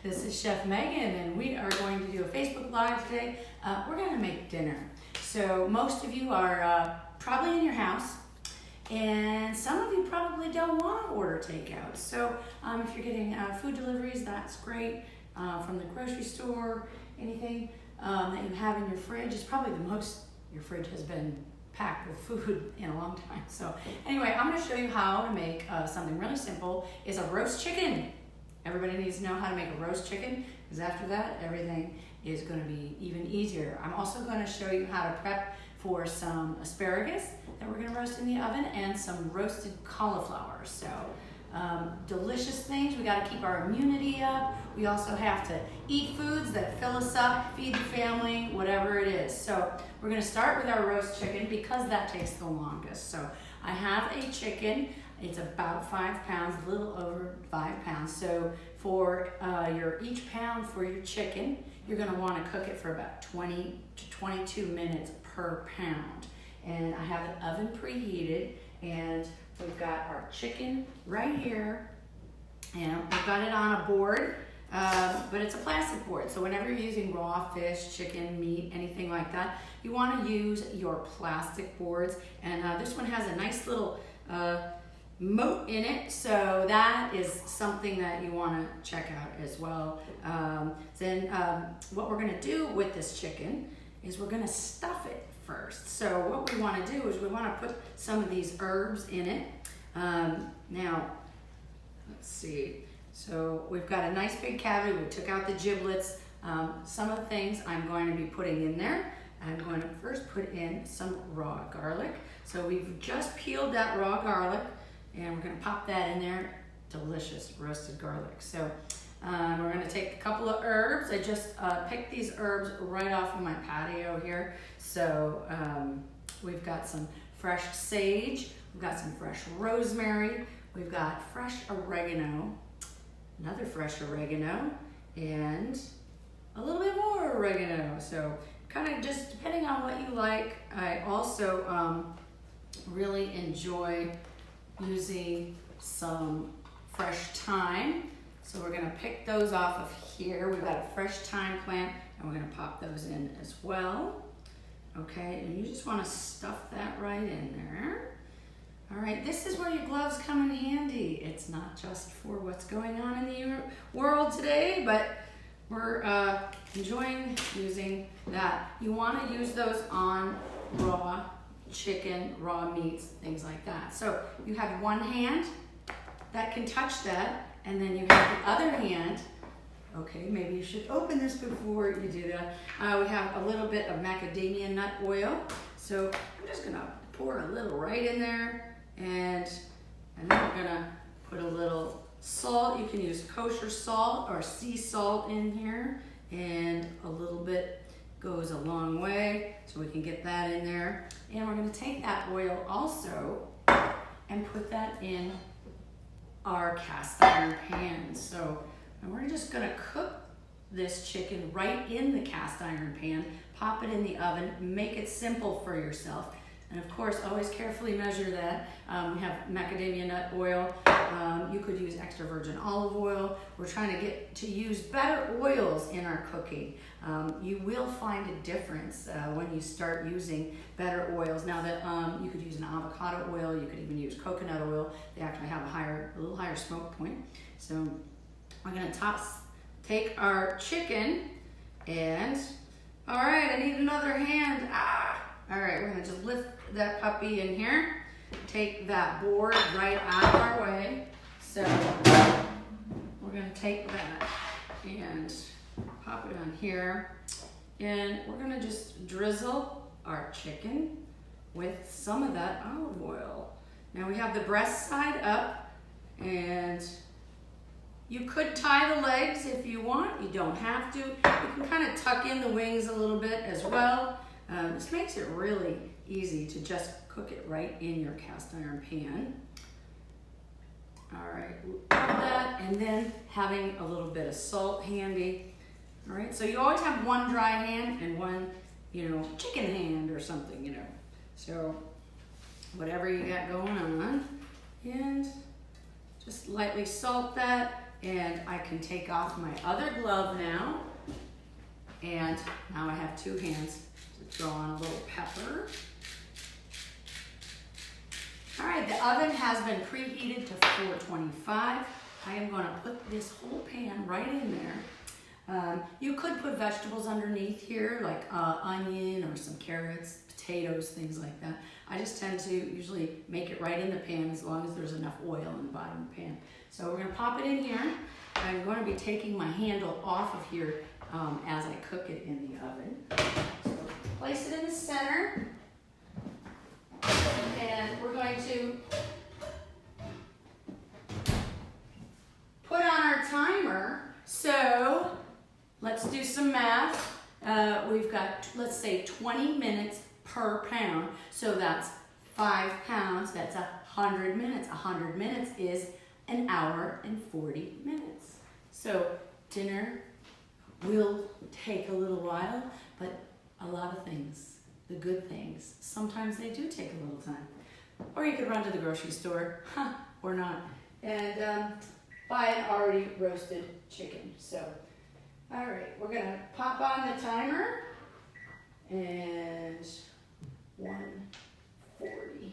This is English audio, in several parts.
This is Chef Megan, and we are going to do a Facebook Live today. We're going to make dinner. So most of you are probably in your house, and some of you probably don't want to order takeout. So if you're getting food deliveries, that's great. From the grocery store, anything that you have in your fridge is probably the most your fridge has been packed with food in a long time. So anyway, I'm going to show you how to make something really simple. It's a roast chicken. Everybody needs to know how to make a roast chicken, because after that, everything is going to be even easier. I'm also going to show you how to prep for some asparagus that we're going to roast in the oven and some roasted cauliflower. So delicious things. We got to keep our immunity up. We also have to eat foods that fill us up, feed the family, whatever it is. So we're going to start with our roast chicken because that takes the longest. So I have a chicken. It's about 5 pounds, a little over 5 pounds. So for each pound for your chicken, you're going to want to cook it for about 20 to 22 minutes per pound. And I have the oven preheated, and we've got our chicken right here, and we've got it on a board, but it's a plastic board. So whenever you're using raw fish, chicken, meat, anything like that, you want to use your plastic boards. And this one has a nice little moat in it, so that is something that you want to check out as well. Then what we're going to do with this chicken is we're going to stuff it first. So what we want to do is we want to put some of these herbs in it. Now, let's see. So we've got a nice big cavity. We took out the giblets. Some of the things I'm going to be putting in there. I'm going to first put in some raw garlic. So we've just peeled that raw garlic, and we're going to pop that in there. Delicious roasted garlic. So we're going to take a couple of herbs. I just picked these herbs right off of my patio here. So we've got some fresh sage. We've got some fresh rosemary. We've got fresh oregano, another fresh oregano, and a little bit more oregano. So kind of just depending on what you like. I also really enjoy using some fresh thyme. So we're gonna pick those off of here. We've got a fresh thyme plant, and we're gonna pop those in as well. Okay, and you just wanna stuff that right in there. All right, this is where your gloves come in handy. It's not just for what's going on in the world today, but we're enjoying using that. You wanna use those on raw chicken, raw meats, things like that. So you have one hand that can touch that, and then you have the other hand. Okay, maybe you should open this before you do that. We have a little bit of macadamia nut oil. So I'm just gonna pour a little right in there, and then we're gonna put a little salt. You can use kosher salt or sea salt in here, and a little bit goes a long way, so we can get that in there. And we're going to take that oil also and put that in our cast iron pan. So and we're just going to cook this chicken right in the cast iron pan, pop it in the oven, make it simple for yourself. And of course, always carefully measure that. We have macadamia nut oil. You could use extra virgin olive oil. We're trying to get to use better oils in our cooking. You will find a difference when you start using better oils. Now that you could use an avocado oil, you could even use coconut oil. They actually have a little higher smoke point. So we're gonna take our chicken, and all right, I need another hand. All right, we're gonna just lift that puppy in here, take that board right out of our way. So we're gonna take that and pop it on here, and we're gonna just drizzle our chicken with some of that olive oil. Now we have the breast side up, and you could tie the legs if you want. You don't have to. You can kind of tuck in the wings a little bit as well. This makes it really easy to just cook it right in your cast iron pan. All right, love that. And then having a little bit of salt handy. All right, so you always have one dry hand and one, chicken hand or something, So whatever you got going on. And just lightly salt that. and I can take off my other glove now. And now I have 2 hands to throw on a little pepper. All right, the oven has been preheated to 425. I am going to put this whole pan right in there. You could put vegetables underneath here, like onion or some carrots, potatoes, things like that. I just tend to usually make it right in the pan as long as there's enough oil in the bottom of the pan. So we're going to pop it in here. I'm going to be taking my handle off of here as I cook it in the oven. So place it in the center. And we're going to put on our timer. So let's do some math. We've got, let's say, 20 minutes per pound. So that's 5 pounds. That's 100 minutes. 100 minutes is an hour and 40 minutes. So dinner will take a little while, but a lot of things, the good things, sometimes they do take a little time. Or you could run to the grocery store, or not, and buy an already roasted chicken. So, all right, we're gonna pop on the timer, and 140.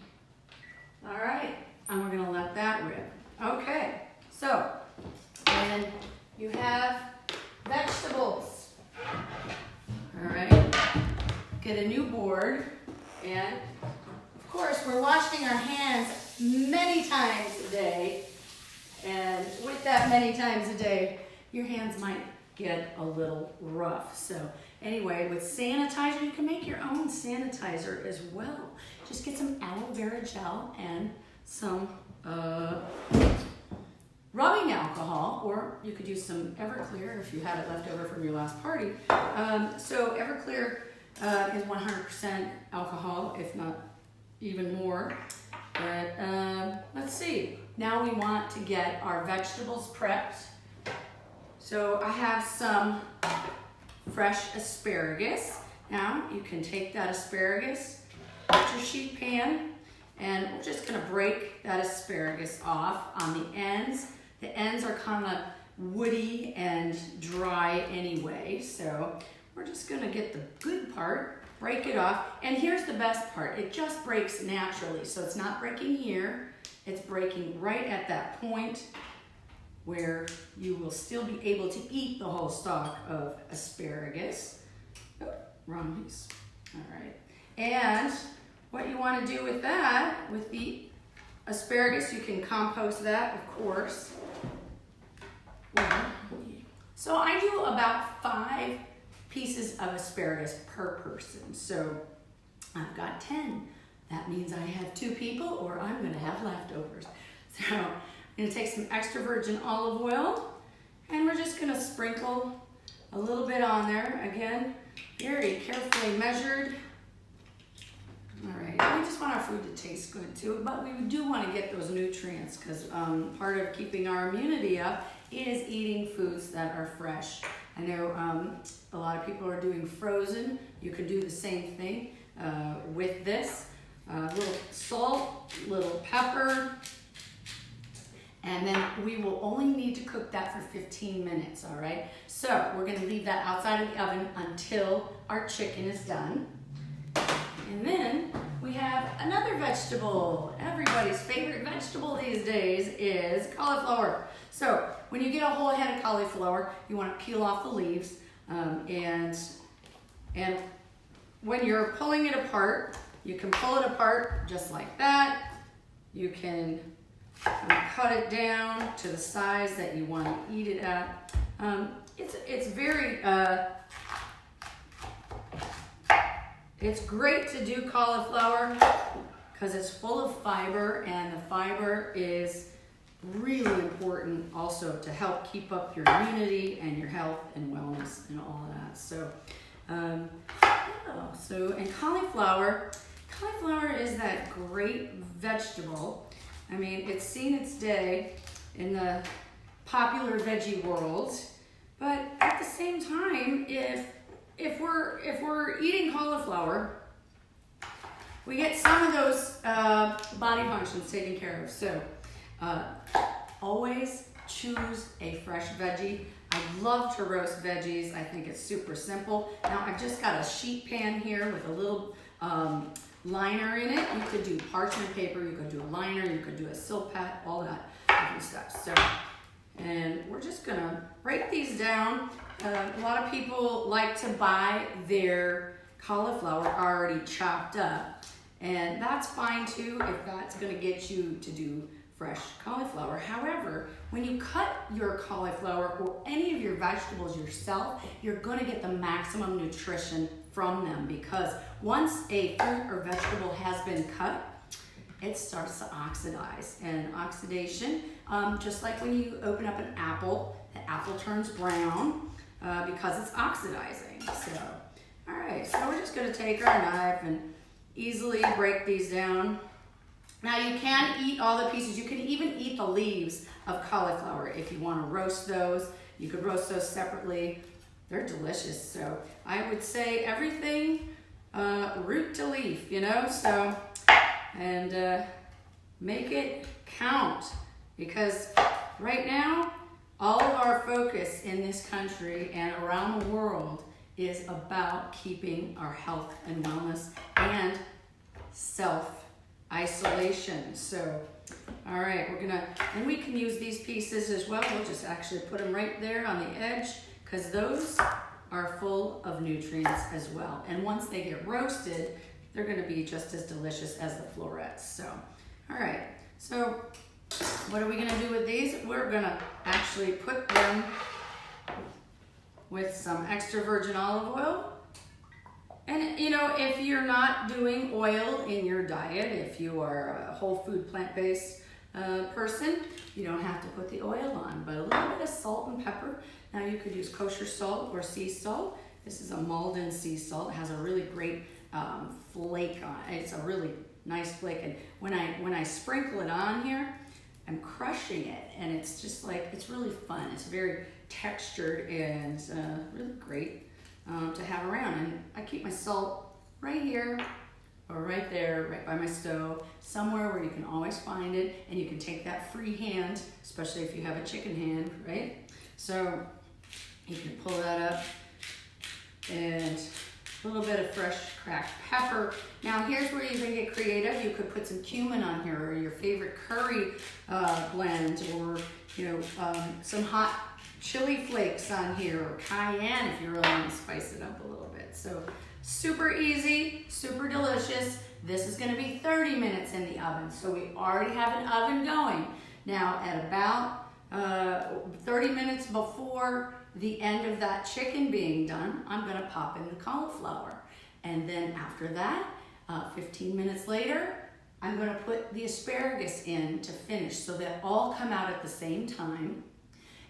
All right, and we're gonna let that rip. Okay, so, and you have vegetables. All right, get a new board, and of course we're washing our hands many times a day, and with that many times a day, your hands might get a little rough. So anyway, with sanitizer, you can make your own sanitizer as well. Just get some aloe vera gel and some rubbing alcohol, or you could use some Everclear if you had it left over from your last party. So Everclear is 100% alcohol, if not even more. But let's see. Now we want to get our vegetables prepped. So I have some fresh asparagus. Now you can take that asparagus, put your sheet pan, and we're just gonna break that asparagus off on the ends. The ends are kind of woody and dry anyway, so we're just gonna get the good part, break it off, and here's the best part. It just breaks naturally, so it's not breaking here, it's breaking right at that point where you will still be able to eat the whole stalk of asparagus. Oh, wrong piece. All right. And what you want to do with that, with the asparagus, you can compost that, of course. So I do about 5 pieces of asparagus per person. So I've got 10. That means I have 2 people, or I'm going to have leftovers. So I'm going to take some extra virgin olive oil, and we're just going to sprinkle a little bit on there. Again, very carefully measured. All right, we just want our food to taste good too, but we do want to get those nutrients, because part of keeping our immunity up is eating foods that are fresh. I know a lot of people are doing frozen. You can do the same thing with this. Little salt, little pepper, and then we will only need to cook that for 15 minutes, all right? So we're gonna leave that outside of the oven until our chicken is done. And then we have another vegetable. Everybody's favorite vegetable these days is cauliflower. So when you get a whole head of cauliflower, you want to peel off the leaves, and when you're pulling it apart, you can pull it apart just like that. You can cut it down to the size that you want to eat it at. It's very it's great to do cauliflower because it's full of fiber, and the fiber is really important also to help keep up your immunity and your health and wellness and all of that. So, and cauliflower is that great vegetable. I mean, it's seen its day in the popular veggie world, but at the same time, if we're eating cauliflower, we get some of those body functions taken care of. So always choose a fresh veggie. I love to roast veggies. I think it's super simple. Now I've just got a sheet pan here with a little liner in it. You could do parchment paper, you could do a liner, you could do a silk pad, all that different stuff. So, and we're just gonna break these down. A lot of people like to buy their cauliflower already chopped up, and that's fine too if that's gonna get you to do fresh cauliflower. However, when you cut your cauliflower or any of your vegetables yourself, you're gonna get the maximum nutrition from them, because once a fruit or vegetable has been cut, it starts to oxidize. And oxidation, just like when you open up an apple, the apple turns brown because it's oxidizing. So, all right, so we're just gonna take our knife and easily break these down. Now you can eat all the pieces. You can even eat the leaves of cauliflower if you want to roast those. You could roast those separately. They're delicious. So I would say everything root to leaf, you know, so, and make it count, because right now all of our focus in this country and around the world is about keeping our health and wellness and self-isolation. So, all right, and we can use these pieces as well. We'll just actually put them right there on the edge, because those are full of nutrients as well. And once they get roasted, they're gonna be just as delicious as the florets. So, all right, so what are we gonna do with these? We're gonna actually put them with some extra virgin olive oil. And you know, if you're not doing oil in your diet, if you are a whole food plant-based person, you don't have to put the oil on, but a little bit of salt and pepper. Now you could use kosher salt or sea salt. This is a Malden sea salt. It has a really great flake on it. It's a really nice flake. And when I sprinkle it on here, I'm crushing it, and it's just like, it's really fun. It's very textured and really great to have around. And I keep my salt right here or right there, right by my stove, somewhere where you can always find it, and you can take that free hand, especially if you have a chicken hand, right? So you can pull that up, and a little bit of fresh cracked pepper. Now here's where you can get creative. You could put some cumin on here, or your favorite curry blend, or you know, some hot chili flakes on here, or cayenne if you really want to spice it up a little bit. So super easy, super delicious. This is gonna be 30 minutes in the oven. So we already have an oven going. Now at about 30 minutes before the end of that chicken being done, I'm gonna pop in the cauliflower. And then after that, 15 minutes later, I'm gonna put the asparagus in to finish, so they all come out at the same time.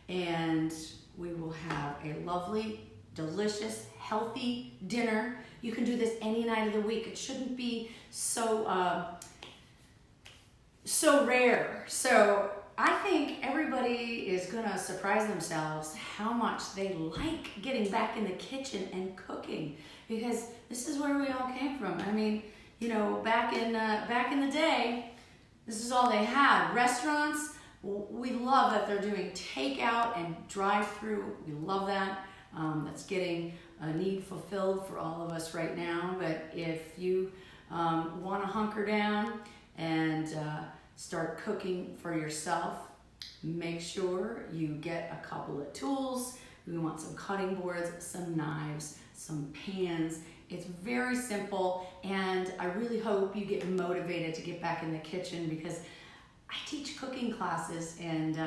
And we will have a lovely, delicious, healthy dinner. You can do this any night of the week. It shouldn't be so rare. So I think everybody is gonna surprise themselves how much they like getting back in the kitchen and cooking, because this is where we all came from. I mean, you know, back in the day, this is all they had. Restaurants, we love that they're doing takeout and drive-through. We love that. That's getting a need fulfilled for all of us right now. But if you want to hunker down and start cooking for yourself, make sure you get a couple of tools. We want some cutting boards, some knives, some pans. It's very simple, and I really hope you get motivated to get back in the kitchen, because I teach cooking classes, and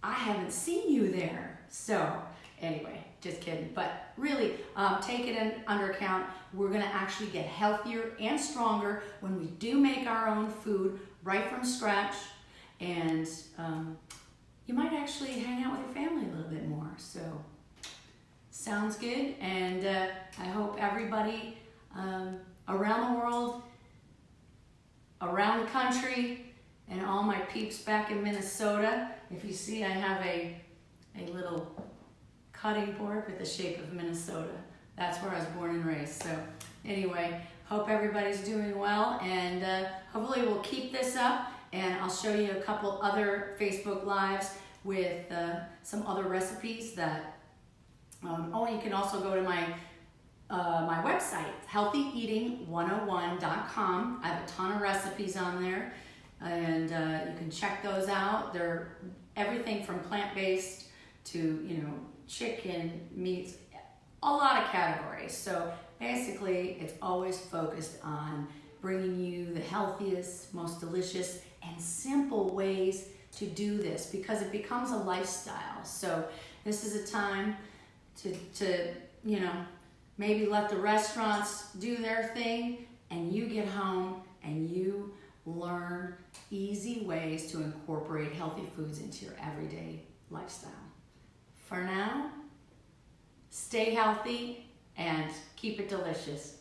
I haven't seen you there. So anyway, just kidding. But really, take it under account. We're gonna actually get healthier and stronger when we do make our own food right from scratch. And you might actually hang out with your family a little bit more. So sounds good. And I hope everybody around the world, around the country, and all my peeps back in Minnesota. If you see, I have a little cutting board with the shape of Minnesota. That's where I was born and raised. So anyway, hope everybody's doing well, and hopefully we'll keep this up, and I'll show you a couple other Facebook Lives with some other recipes that, you can also go to my my website, healthyeating101.com. I have a ton of recipes on there, and you can check those out. They're everything from plant-based to, chicken, meats, a lot of categories. So basically, it's always focused on bringing you the healthiest, most delicious, and simple ways to do this, because it becomes a lifestyle. So this is a time to maybe let the restaurants do their thing, and you get home and you learn easy ways to incorporate healthy foods into your everyday lifestyle. For now, stay healthy and keep it delicious.